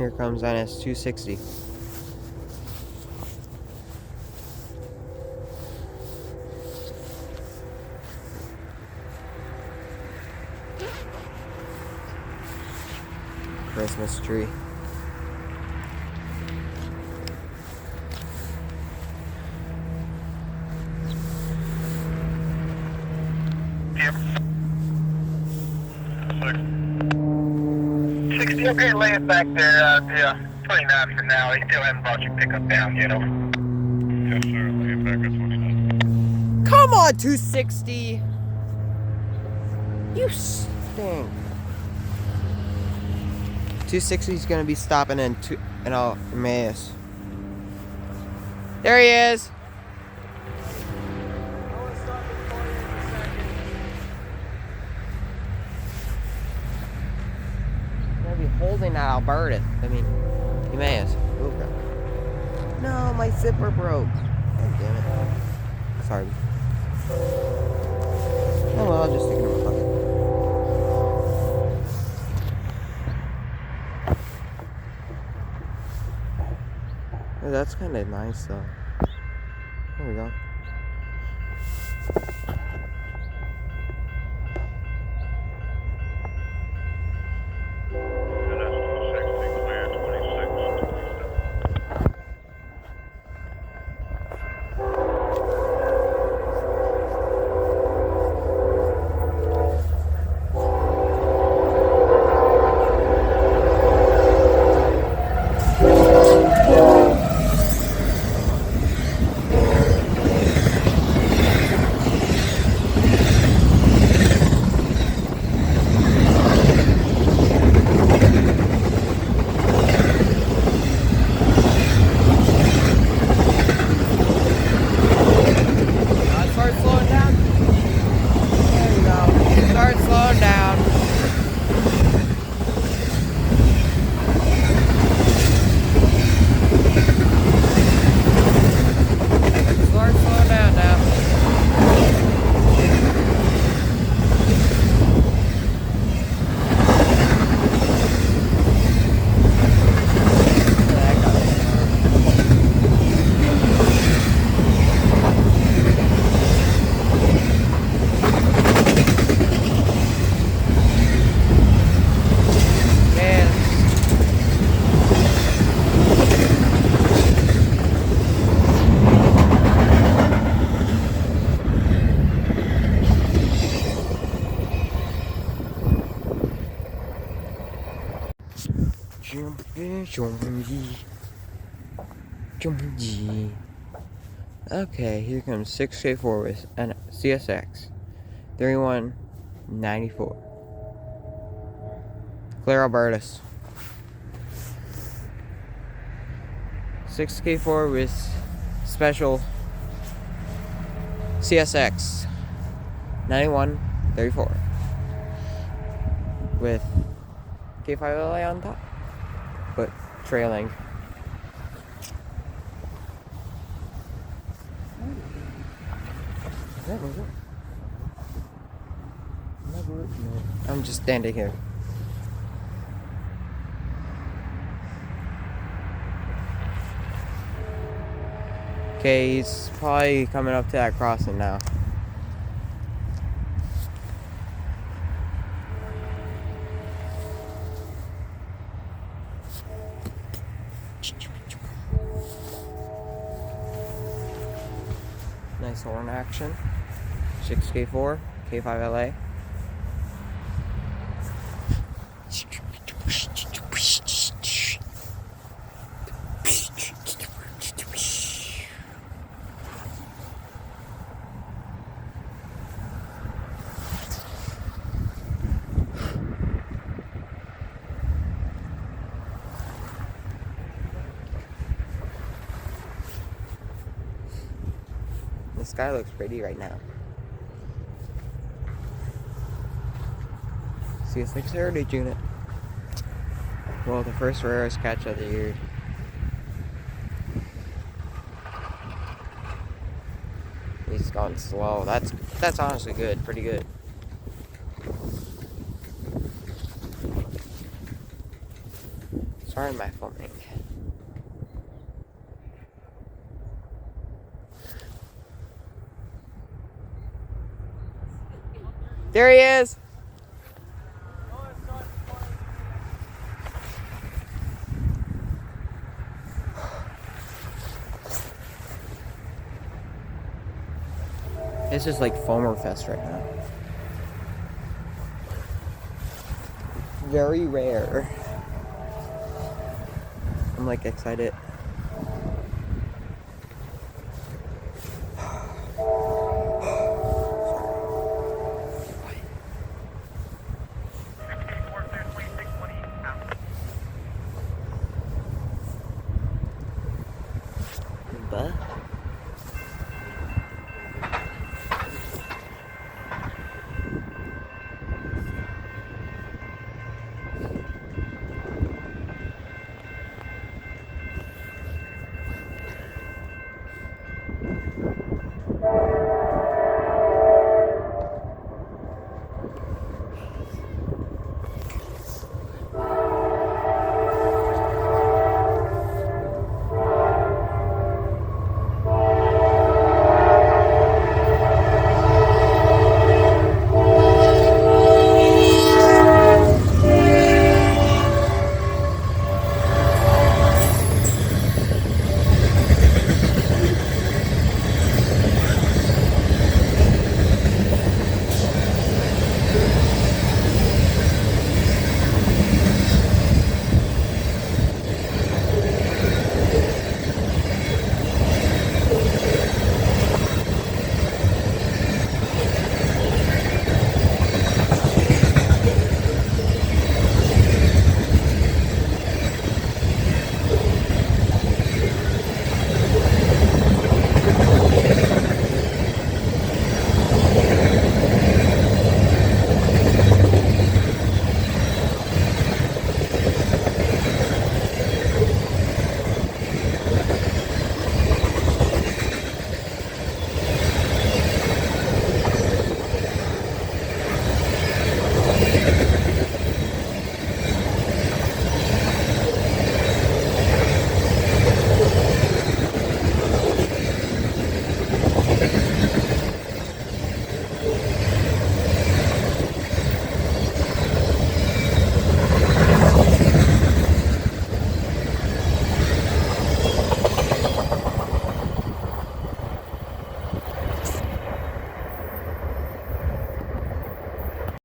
Here comes NS 260. Christmas tree. Yep. 60, okay, lay it back there, yeah, 29 for now. He still hasn't brought your pickup down yet, over. Yes, sir, lay it back at 29. Come on, 260! You stink. 260 is gonna be stopping in Emmaus. There he is! Gonna be holding that Alberta. Emmaus. Okay. No, my zipper broke. God damn it. Sorry. Oh well, I'll just stick it in my pocket. Oh, that's kind of nice though. There we go. Okay, here comes 6K4 with an CSX 3194. Clear Albertus. 6K4 with special CSX 9134 with K5LA on top, but trailing. I'm just standing here. Okay, he's probably coming up to that crossing now. Nice horn action. 6K4, K5LA. The sky looks pretty right now. CS6 Heritage Unit. Well, the first rarest catch of the year. He's gone slow. That's honestly good. Pretty good. starting my filming. There he is! This is like Foamer Fest right now. Very rare. I'm like excited.